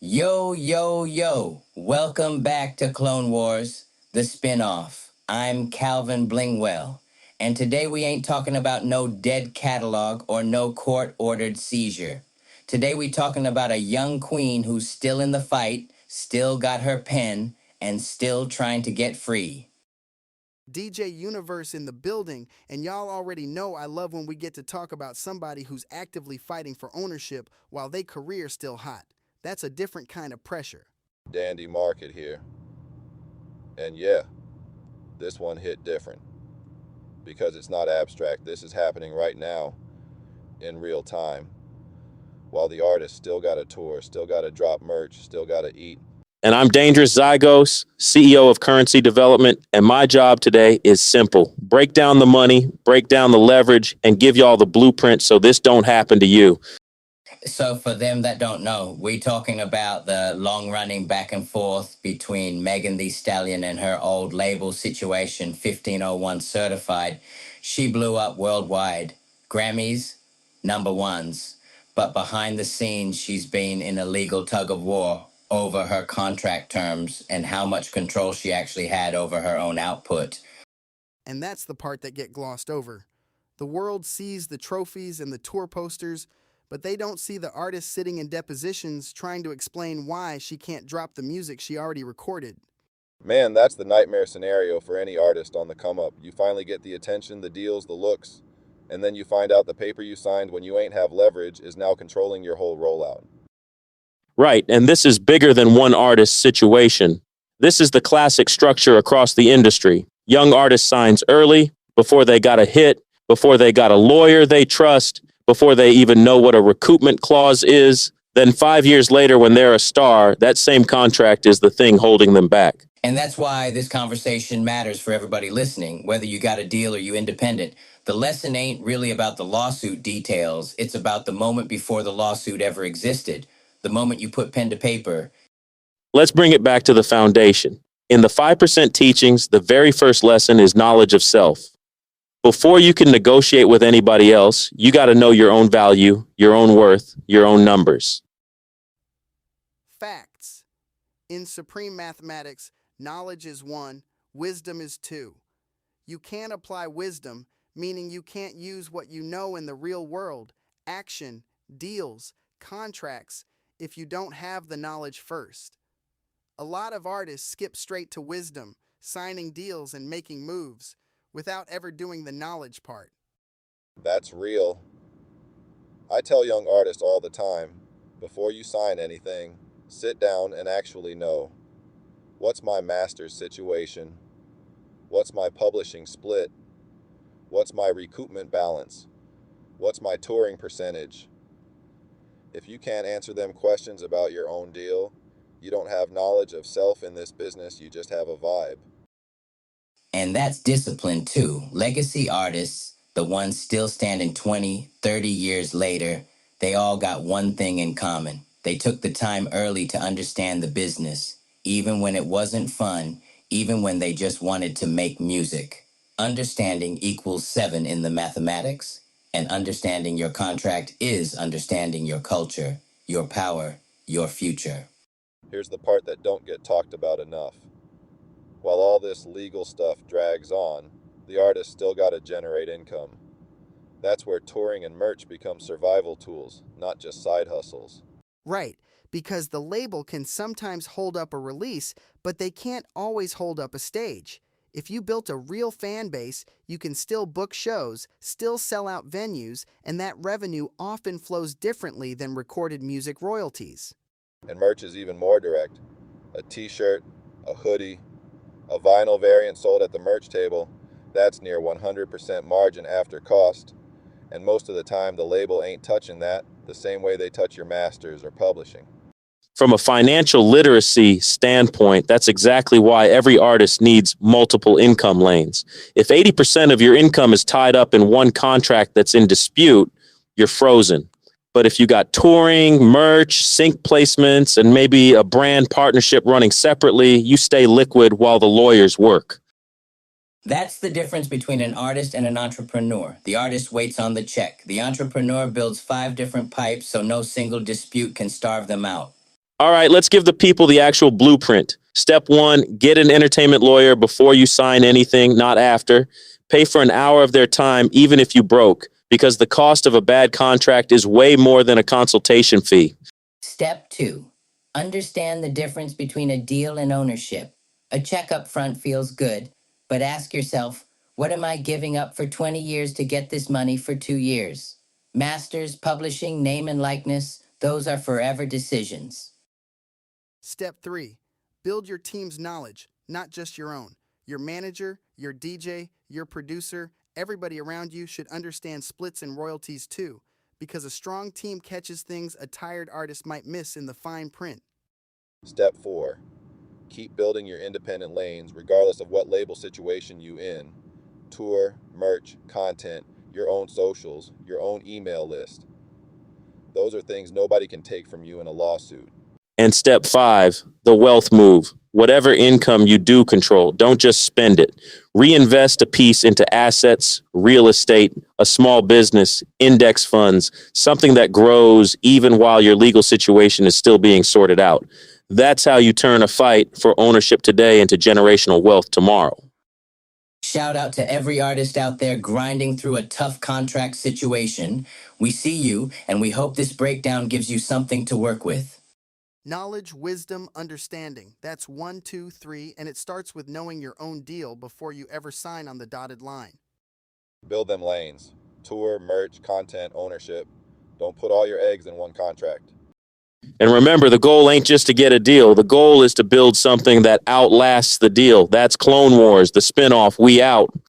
Yo, yo, yo. Welcome back to Clone Wars, the spin-off. I'm Calvin Blingwell, and today we ain't talking about no dead catalog or no court-ordered seizure. Today we talking about a young queen who's still in the fight, still got her pen, and still trying to get free. DJ Universe in the building, and y'all already know I love when we get to talk about somebody who's actively fighting for ownership while their career's still hot. That's a different kind of pressure. Dandy Market here. And yeah, this one hit different because it's not abstract. This is happening right now in real time. While the artist still got to tour, still got to drop merch, still got to eat. And I'm Dangerous Zygos, CEO of Currency Development, and my job today is simple. Break down the money, break down the leverage, and give y'all the blueprint so this don't happen to you. So for them that don't know, we talking about the long-running back and forth between Megan Thee Stallion and her old label situation, 1501 Certified. She blew up worldwide. Grammys, number ones. But behind the scenes, she's been in a legal tug of war over her contract terms and how much control she actually had over her own output. And that's the part that get glossed over. The world sees the trophies and the tour posters, but they don't see the artist sitting in depositions trying to explain why she can't drop the music she already recorded. Man, that's the nightmare scenario for any artist on the come up. You finally get the attention, the deals, the looks, and then you find out the paper you signed when you ain't have leverage is now controlling your whole rollout. Right, and this is bigger than one artist's situation. This is the classic structure across the industry. Young artist signs early, before they got a hit, before they got a lawyer they trust, before they even know what a recoupment clause is. Then 5 years later, when they're a star, that same contract is the thing holding them back. And that's why this conversation matters for everybody listening, whether you got a deal or you independent. The lesson ain't really about the lawsuit details. It's about the moment before the lawsuit ever existed, the moment you put pen to paper. Let's bring it back to the foundation. In the 5% teachings, the very first lesson is knowledge of self. Before you can negotiate with anybody else, you got to know your own value, your own worth, your own numbers. Facts. In supreme mathematics, knowledge is 1, wisdom is 2. You can't apply wisdom, meaning you can't use what you know in the real world, action, deals, contracts, if you don't have the knowledge first. A lot of artists skip straight to wisdom, signing deals and making moves, without ever doing the knowledge part. That's real. I tell young artists all the time, before you sign anything, sit down and actually know. What's my master's situation? What's my publishing split? What's my recoupment balance? What's my touring percentage? If you can't answer them questions about your own deal, you don't have knowledge of self in this business, you just have a vibe. And that's discipline too. Legacy artists, the ones still standing 20, 30 years later, they all got one thing in common. They took the time early to understand the business, even when it wasn't fun, even when they just wanted to make music. Understanding equals 7 in the mathematics, and understanding your contract is understanding your culture, your power, your future. Here's the part that don't get talked about enough. While all this legal stuff drags on, the artist still gotta generate income. That's where touring and merch become survival tools, not just side hustles. Right, because the label can sometimes hold up a release, but they can't always hold up a stage. If you built a real fan base, you can still book shows, still sell out venues, and that revenue often flows differently than recorded music royalties. And merch is even more direct. A t-shirt, a hoodie, a vinyl variant sold at the merch table, that's near 100% margin after cost. And most of the time, the label ain't touching that the same way they touch your masters or publishing. From a financial literacy standpoint, that's exactly why every artist needs multiple income lanes. If 80% of your income is tied up in one contract that's in dispute, you're frozen. But if you got touring, merch, sync placements, and maybe a brand partnership running separately, you stay liquid while the lawyers work. That's the difference between an artist and an entrepreneur. The artist waits on the check. The entrepreneur builds 5 different pipes so no single dispute can starve them out. All right, let's give the people the actual blueprint. Step one, get an entertainment lawyer before you sign anything, not after. Pay for an hour of their time, even if you broke, because the cost of a bad contract is way more than a consultation fee. Step 2. Understand the difference between a deal and ownership. A check up front feels good, but ask yourself, what am I giving up for 20 years to get this money for 2 years? Masters, publishing, name and likeness, those are forever decisions. Step 3. Build your team's knowledge, not just your own. Your manager, your DJ, your producer, everybody around you should understand splits and royalties too, because a strong team catches things a tired artist might miss in the fine print. Step 4. Keep building your independent lanes regardless of what label situation you in. Tour, merch, content, your own socials, your own email list. Those are things nobody can take from you in a lawsuit. And step 5, the wealth move. Whatever income you do control, don't just spend it. Reinvest a piece into assets, real estate, a small business, index funds, something that grows even while your legal situation is still being sorted out. That's how you turn a fight for ownership today into generational wealth tomorrow. Shout out to every artist out there grinding through a tough contract situation. We see you, and we hope this breakdown gives you something to work with. Knowledge, wisdom, understanding. That's 1, 2, 3, and it starts with knowing your own deal before you ever sign on the dotted line. Build them lanes. Tour, merch, content, ownership. Don't put all your eggs in one contract. And remember, the goal ain't just to get a deal. The goal is to build something that outlasts the deal. That's Clone Wars, the spinoff. We out.